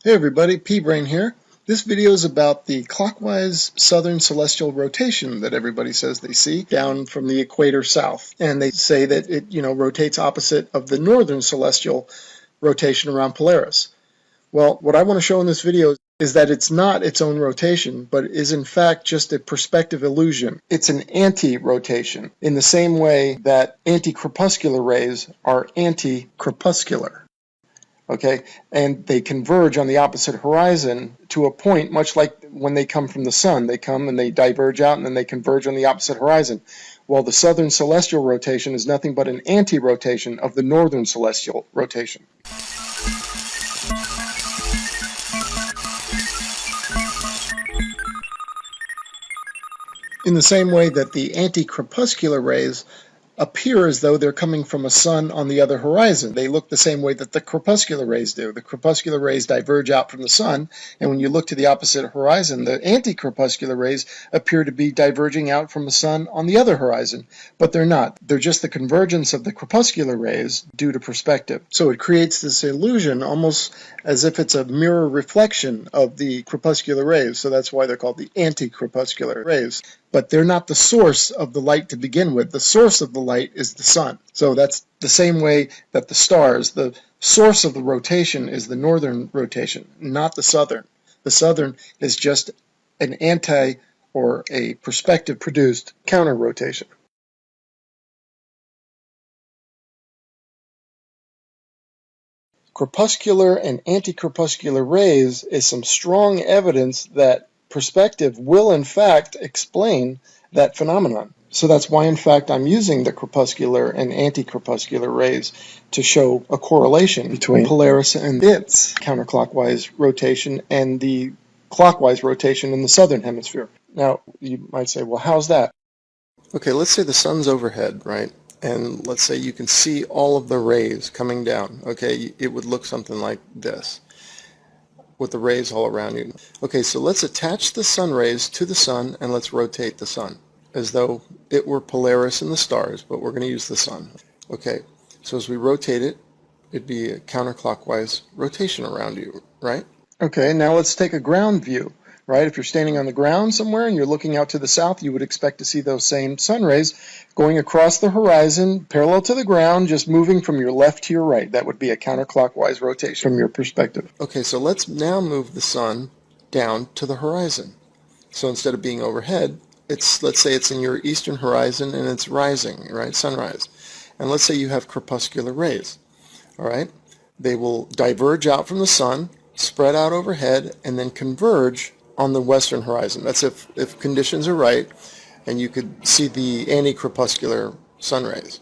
Hey everybody, P-Brain here. This video is about the clockwise southern celestial rotation that everybody says they see down from the equator south. And they say that it, rotates opposite of the northern celestial rotation around Polaris. Well, what I want to show in this video is that it's not its own rotation, but is in fact just a perspective illusion. It's an anti-rotation, in the same way that anti-crepuscular rays are anti-crepuscular. Okay, and they converge on the opposite horizon to a point much like when they come from the sun. They come and they diverge out and then they converge on the opposite horizon. Well, the southern celestial rotation is nothing but an anti-rotation of the northern celestial rotation. In the same way that the anti-crepuscular rays appear as though they're coming from a sun on the other horizon. They look the same way that the crepuscular rays do. The crepuscular rays diverge out from the sun, and when you look to the opposite horizon, the anti-crepuscular rays appear to be diverging out from the sun on the other horizon. But they're not. They're just the convergence of the crepuscular rays due to perspective. So it creates this illusion almost as if it's a mirror reflection of the crepuscular rays. So that's why they're called the anti-crepuscular rays. But they're not the source of the light to begin with. The source of the light is the sun. So that's the same way that the stars, the source of the rotation is the northern rotation, not the southern. The southern is just an anti or a perspective produced counter rotation. Crepuscular and anti-crepuscular rays is some strong evidence that perspective will in fact explain that phenomenon. So that's why in fact I'm using the crepuscular and anti-crepuscular rays to show a correlation between Polaris and its counterclockwise rotation and the clockwise rotation in the southern hemisphere. Now you might say, well, how's that? Okay, let's say the sun's overhead, right? And let's say you can see all of the rays coming down. Okay, it would look something like this, with the rays all around you. Okay, so let's attach the sun rays to the sun and let's rotate the sun as though it were Polaris and the stars, but we're going to use the sun. Okay, so as we rotate it, it'd be a counterclockwise rotation around you, right? Okay, now let's take a ground view, right? If you're standing on the ground somewhere and you're looking out to the south, you would expect to see those same sun rays going across the horizon, parallel to the ground, just moving from your left to your right. That would be a counterclockwise rotation from your perspective. Okay, so let's now move the sun down to the horizon. So instead of being overhead, let's say it's in your eastern horizon and it's rising, right? Sunrise. And let's say you have crepuscular rays, all right? They will diverge out from the sun, spread out overhead, and then converge on the western horizon. That's if conditions are right and you could see the anti-crepuscular sun rays.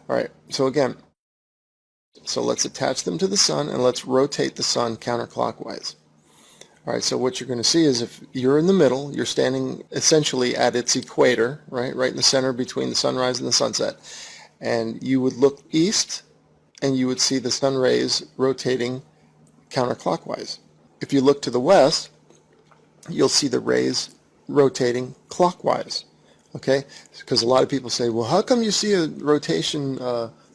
All right, so again, let's attach them to the sun and let's rotate the sun counterclockwise. All right, so what you're going to see is if you're in the middle, you're standing essentially at its equator, right in the center between the sunrise and the sunset, and you would look east and you would see the sun rays rotating counterclockwise. If you look to the west, you'll see the rays rotating clockwise, okay? Because a lot of people say, well, how come you see a rotation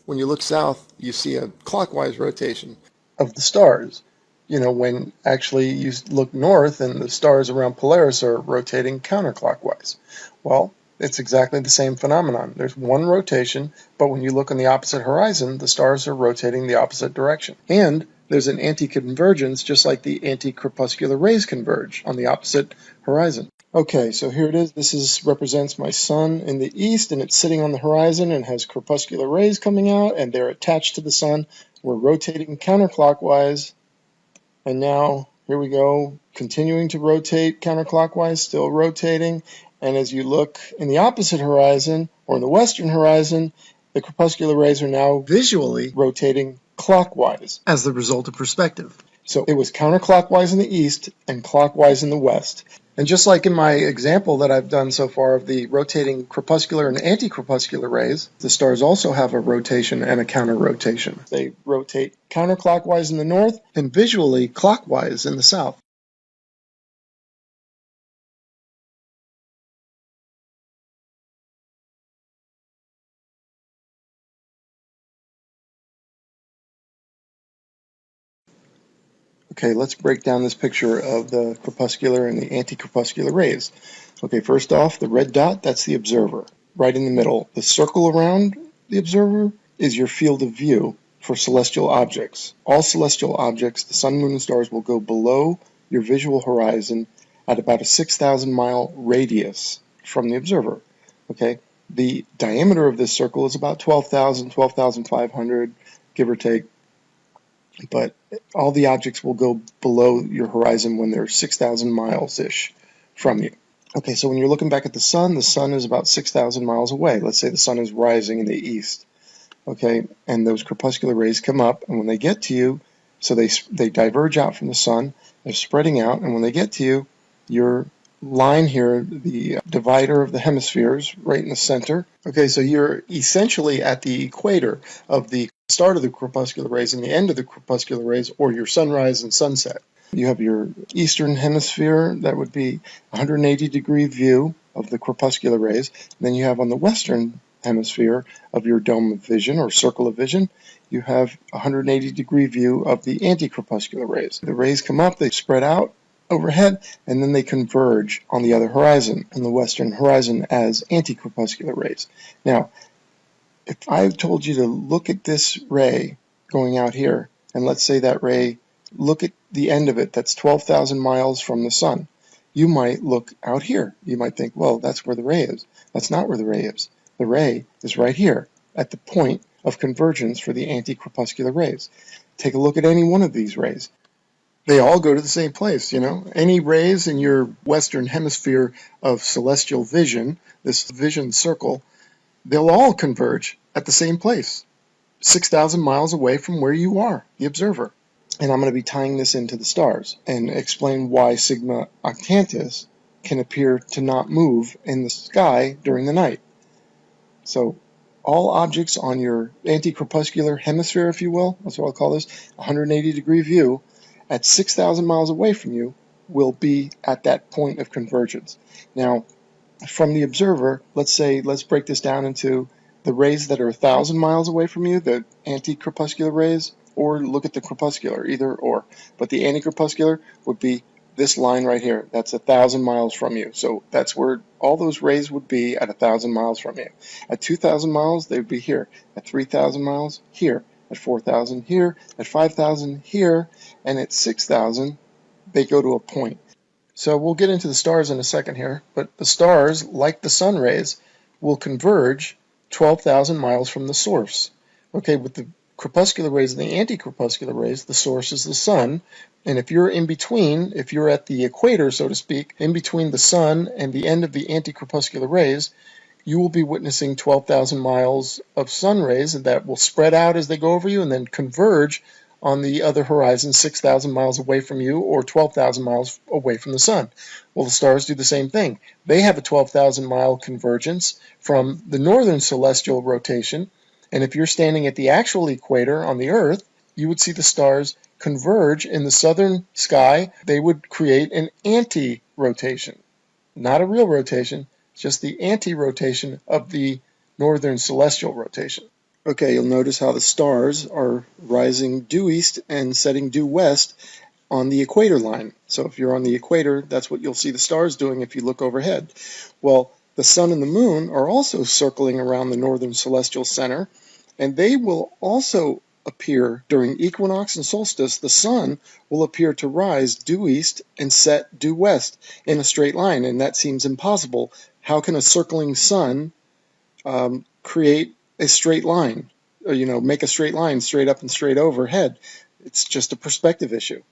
when you look south, you see a clockwise rotation of the stars? You know, when actually you look north and the stars around Polaris are rotating counterclockwise. Well, it's exactly the same phenomenon. There's one rotation, but when you look on the opposite horizon, the stars are rotating the opposite direction. And there's an anti-convergence, just like the anti-crepuscular rays converge on the opposite horizon. Okay, so here it is. This represents my sun in the east, and it's sitting on the horizon and has crepuscular rays coming out, and they're attached to the sun. We're rotating counterclockwise. And now, here we go, continuing to rotate counterclockwise, still rotating. And as you look in the opposite horizon, or in the western horizon, the crepuscular rays are now visually rotating clockwise as the result of perspective. So it was counterclockwise in the east and clockwise in the west. And just like in my example that I've done so far of the rotating crepuscular and anti-crepuscular rays, the stars also have a rotation and a counter-rotation. They rotate counterclockwise in the north and visually clockwise in the south. Okay, let's break down this picture of the crepuscular and the anti-crepuscular rays. Okay, first off, the red dot, that's the observer, right in the middle. The circle around the observer is your field of view for celestial objects. All celestial objects, the sun, moon, and stars, will go below your visual horizon at about a 6,000 mile radius from the observer. Okay, the diameter of this circle is about 12,000, 12,500, give or take. But all the objects will go below your horizon when they're 6,000 miles-ish from you. Okay, so when you're looking back at the sun is about 6,000 miles away. Let's say the sun is rising in the east. Okay, and those crepuscular rays come up, and when they get to you, so they diverge out from the sun, they're spreading out, and when they get to you, your line here, the divider of the hemispheres, right in the center. Okay, so you're essentially at the equator of the start of the crepuscular rays and the end of the crepuscular rays, or your sunrise and sunset. You have your eastern hemisphere, that would be 180-degree view of the crepuscular rays. And then you have on the western hemisphere of your dome of vision or circle of vision, you have 180-degree view of the anti-crepuscular rays. The rays come up, they spread out overhead, and then they converge on the other horizon, on the western horizon, as anti-crepuscular rays. Now, if I told you to look at this ray going out here, and let's say that ray, look at the end of it, that's 12,000 miles from the sun, you might look out here. You might think, well, that's where the ray is. That's not where the ray is. The ray is right here at the point of convergence for the anti-crepuscular rays. Take a look at any one of these rays. They all go to the same place, you know. Any rays in your western hemisphere of celestial vision, this vision circle, they'll all converge at the same place, 6,000 miles away from where you are, the observer. And I'm going to be tying this into the stars and explain why Sigma Octantis can appear to not move in the sky during the night. So all objects on your anti-crepuscular hemisphere, if you will, that's what I'll call this, 180-degree view, at 6,000 miles away from you, will be at that point of convergence. Now, from the observer, let's break this down into the rays that are 1,000 miles away from you, the anti-crepuscular rays, or look at the crepuscular, either or. But the anti-crepuscular would be this line right here. That's 1,000 miles from you. So that's where all those rays would be at 1,000 miles from you. At 2,000 miles, they would be here. At 3,000 miles, here. At 4,000, here. At 5,000, here. And at 6,000, they go to a point. So we'll get into the stars in a second here, but the stars, like the sun rays, will converge 12,000 miles from the source. Okay, with the crepuscular rays and the anti-crepuscular rays, the source is the sun, and if you're in between, if you're at the equator, so to speak, in between the sun and the end of the anti-crepuscular rays, you will be witnessing 12,000 miles of sun rays that will spread out as they go over you and then converge on the other horizon 6,000 miles away from you or 12,000 miles away from the sun. Well, the stars do the same thing. They have a 12,000 mile convergence from the northern celestial rotation, and if you're standing at the actual equator on the Earth, you would see the stars converge in the southern sky. They would create an anti-rotation, not a real rotation, just the anti-rotation of the northern celestial rotation. Okay, you'll notice how the stars are rising due east and setting due west on the equator line. So if you're on the equator, that's what you'll see the stars doing if you look overhead. Well, the sun and the moon are also circling around the northern celestial center, and they will also appear during equinox and solstice. The sun will appear to rise due east and set due west in a straight line, and that seems impossible. How can a circling sun create a straight line, or, make a straight line straight up and straight overhead? It's just a perspective issue,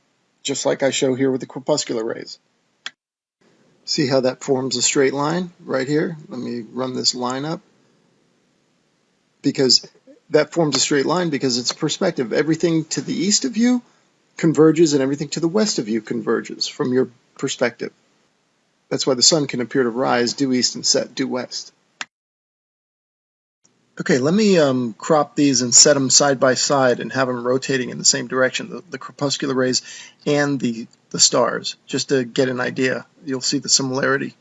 just like I show here with the crepuscular rays. See how that forms a straight line right here? Let me run this line up. Because that forms a straight line because it's perspective. Everything to the east of you converges and everything to the west of you converges from your perspective. That's why the sun can appear to rise due east and set due west. Okay, let me crop these and set them side by side and have them rotating in the same direction, the crepuscular rays and the stars, just to get an idea. You'll see the similarity.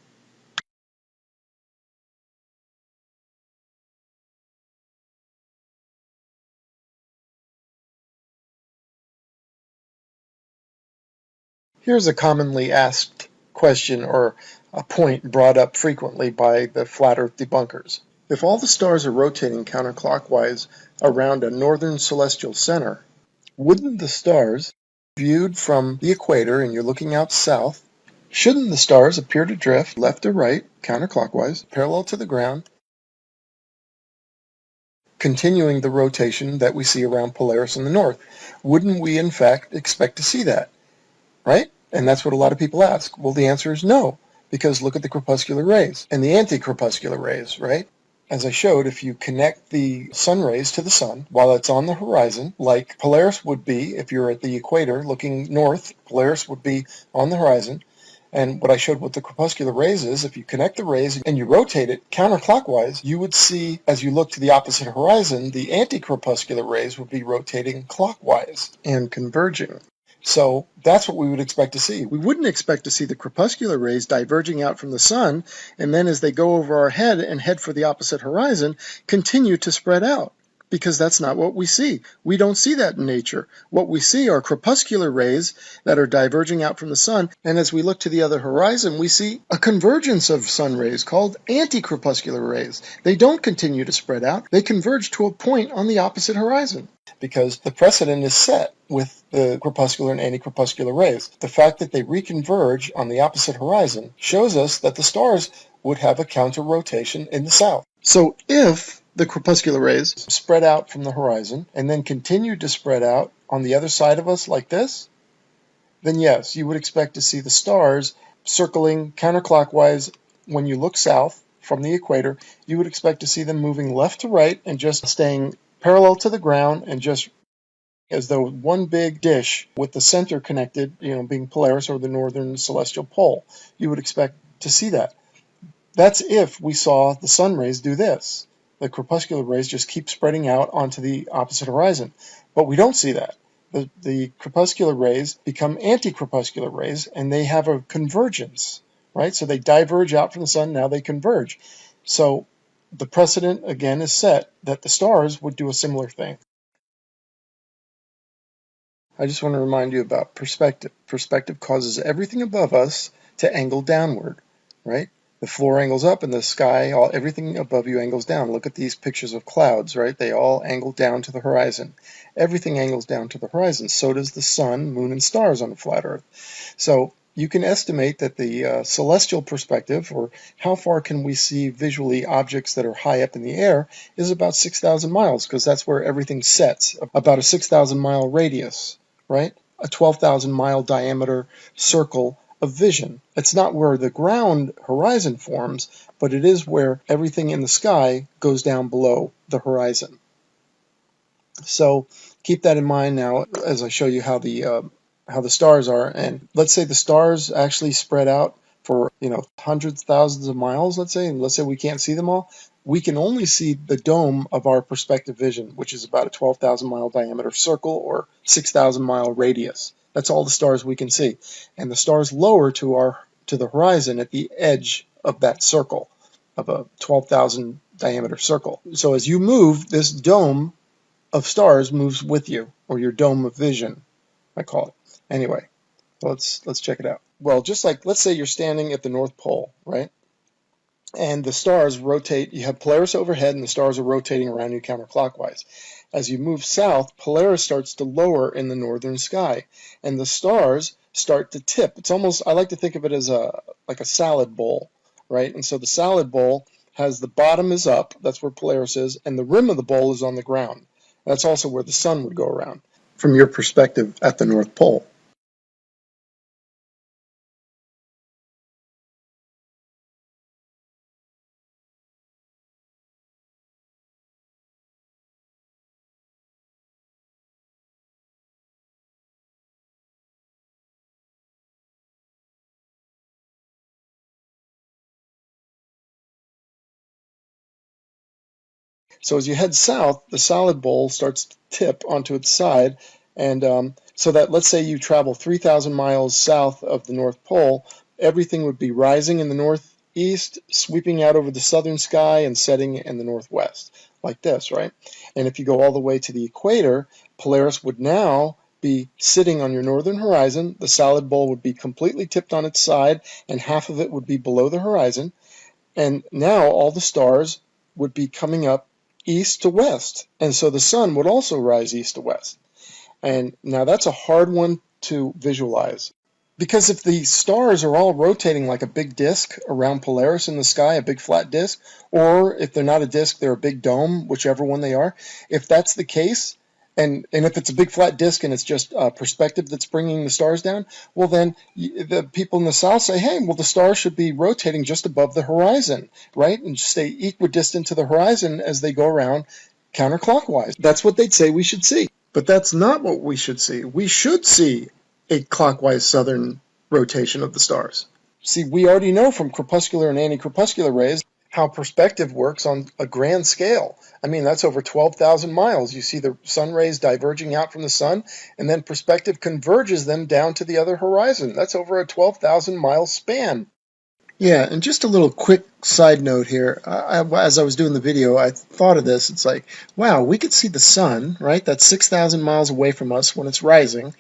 Here's a commonly asked question, or a point brought up frequently by the flat earth debunkers. If all the stars are rotating counterclockwise around a northern celestial center, wouldn't the stars, viewed from the equator and you're looking out south, shouldn't the stars appear to drift left or right, counterclockwise, parallel to the ground, continuing the rotation that we see around Polaris in the north? Wouldn't we in fact expect to see that, right? And that's what a lot of people ask. Well, the answer is no, because look at the crepuscular rays and the anticrepuscular rays, right? As I showed, if you connect the sun rays to the sun while it's on the horizon, like Polaris would be if you're at the equator looking north, Polaris would be on the horizon. And what I showed with the crepuscular rays is if you connect the rays and you rotate it counterclockwise, you would see, as you look to the opposite horizon, the anticrepuscular rays would be rotating clockwise and converging. So that's what we would expect to see. We wouldn't expect to see the crepuscular rays diverging out from the sun, and then as they go over our head and head for the opposite horizon, continue to spread out, because that's not what we see. We don't see that in nature. What we see are crepuscular rays that are diverging out from the sun, and as we look to the other horizon, we see a convergence of sun rays called anticrepuscular rays. They don't continue to spread out. They converge to a point on the opposite horizon, because the precedent is set with the crepuscular and anticrepuscular rays. The fact that they reconverge on the opposite horizon shows us that the stars would have a counter-rotation in the south. So if the crepuscular rays spread out from the horizon and then continued to spread out on the other side of us like this, then yes, you would expect to see the stars circling counterclockwise. When you look south from the equator, you would expect to see them moving left to right and just staying parallel to the ground, and just as though one big dish with the center connected, being Polaris or the northern celestial pole. You would expect to see that. That's if we saw the sun rays do this. The crepuscular rays just keep spreading out onto the opposite horizon. But we don't see that. The crepuscular rays become anticrepuscular rays, and they have a convergence, right? So they diverge out from the sun, now they converge. So the precedent, again, is set that the stars would do a similar thing. I just want to remind you about perspective. Perspective causes everything above us to angle downward, right? The floor angles up and the sky, everything above you angles down. Look at these pictures of clouds, right? They all angle down to the horizon. Everything angles down to the horizon. So does the sun, moon, and stars on a flat Earth. So you can estimate that the celestial perspective, or how far can we see visually objects that are high up in the air, is about 6,000 miles, because that's where everything sets, about a 6,000 mile radius, right? A 12,000 mile diameter circle of vision. It's not where the ground horizon forms, but it is where everything in the sky goes down below the horizon. So keep that in mind now as I show you how the stars are. And let's say the stars actually spread out for hundreds, thousands of miles, let's say, and let's say we can't see them all. We can only see the dome of our perspective vision, which is about a 12,000 mile diameter circle or 6,000 mile radius. That's all the stars we can see. And the stars lower to the horizon at the edge of that circle, of a 12,000 diameter circle. So as you move, this dome of stars moves with you, or your dome of vision, I call it. Anyway, let's check it out. Well, just like, let's say you're standing at the North Pole, right? And the stars rotate. You have Polaris overhead, and the stars are rotating around you counterclockwise. As you move south, Polaris starts to lower in the northern sky, and the stars start to tip. It's almost, I like to think of it as like a salad bowl, right? And so the salad bowl has the bottom is up, that's where Polaris is, and the rim of the bowl is on the ground. That's also where the sun would go around, from your perspective at the North Pole. So as you head south, the salad bowl starts to tip onto its side, and so that, let's say you travel 3,000 miles south of the North Pole, everything would be rising in the northeast, sweeping out over the southern sky, and setting in the northwest, like this, right? And if you go all the way to the equator, Polaris would now be sitting on your northern horizon. The solid ball would be completely tipped on its side, and half of it would be below the horizon. And now all the stars would be coming up east to west. And so the sun would also rise east to west. And now that's a hard one to visualize. Because if the stars are all rotating like a big disk around Polaris in the sky, a big flat disk, or if they're not a disk, they're a big dome, whichever one they are, if that's the case, and if it's a big flat disk and it's just perspective that's bringing the stars down, well then the people in the south say, hey, well the stars should be rotating just above the horizon, right? And stay equidistant to the horizon as they go around counterclockwise. That's what they'd say we should see. But that's not what we should see. We should see a clockwise southern rotation of the stars. See, we already know from crepuscular and anticrepuscular rays how perspective works on a grand scale. I mean, that's over 12,000 miles. You see the sun rays diverging out from the sun, and then perspective converges them down to the other horizon. That's over a 12,000 mile span. Yeah, and just a little quick side note here. As I was doing the video, I thought of this. It's like, wow, we could see the sun, right? That's 6,000 miles away from us when it's rising.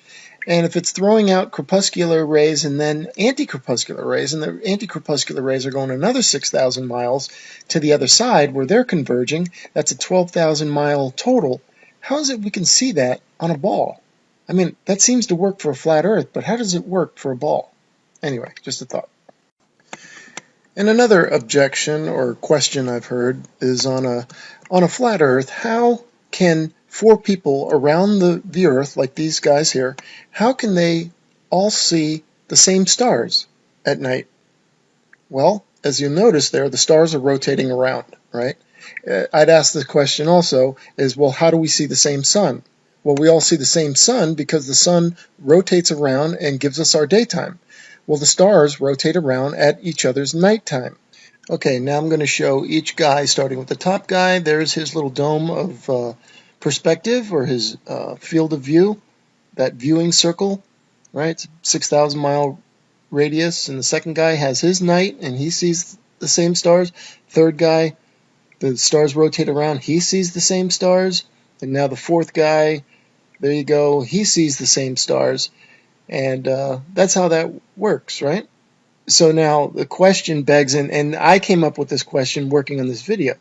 And if it's throwing out crepuscular rays and then anticrepuscular rays, and the anticrepuscular rays are going another 6,000 miles to the other side where they're converging, that's a 12,000 mile total. How is it we can see that on a ball? I mean, that seems to work for a flat Earth, but how does it work for a ball? Anyway, just a thought. And another objection or question I've heard is on a flat Earth, how can four people around the Earth, like these guys here, how can they all see the same stars at night? Well, as you'll notice there, the stars are rotating around, right? I'd ask the question also is, well, how do we see the same sun? Well, we all see the same sun because the sun rotates around and gives us our daytime. Well, the stars rotate around at each other's nighttime. Okay, now I'm going to show each guy, starting with the top guy. There's his little dome of perspective, or his field of view, that viewing circle, right? 6,000 mile radius. And the second guy has his night, and he sees the same stars. Third guy, the stars rotate around, he sees the same stars. And now the fourth guy, there you go, he sees the same stars. And that's how that works, right? So now the question begs, and I came up with this question working on this video,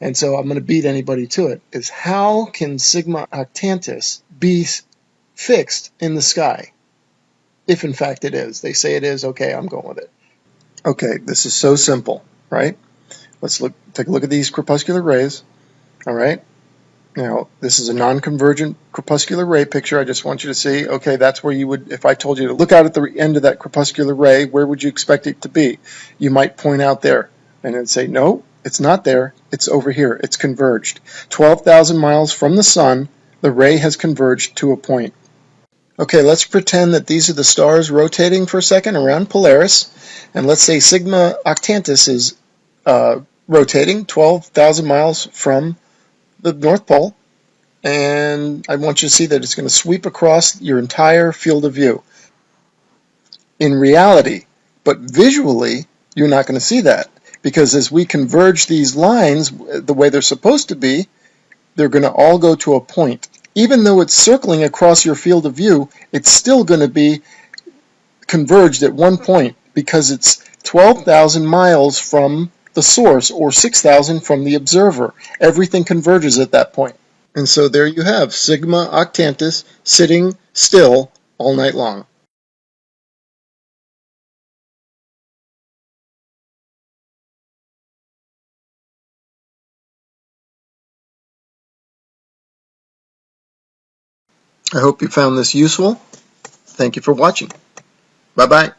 and so I'm going to beat anybody to it, is how can Sigma Octantis be fixed in the sky? If in fact it is. They say it is. Okay, I'm going with it. Okay, this is so simple, right? Let's take a look at these crepuscular rays, all right? Now, this is a non-convergent crepuscular ray picture. I just want you to see, okay, that's where you would, if I told you to look out at the end of that crepuscular ray, where would you expect it to be? You might point out there and then say, no, it's not there. It's over here. It's converged. 12,000 miles from the sun, the ray has converged to a point. Okay, let's pretend that these are the stars rotating for a second around Polaris, and let's say Sigma Octantis is rotating 12,000 miles from the North Pole, and I want you to see that it's going to sweep across your entire field of view. In reality, but visually, you're not going to see that, because as we converge these lines the way they're supposed to be, they're going to all go to a point. Even though it's circling across your field of view, it's still going to be converged at one point, because it's 12,000 miles from the source, or 6,000 from the observer. Everything converges at that point. And so there you have Sigma Octantis sitting still all night long. I hope you found this useful. Thank you for watching. Bye-bye.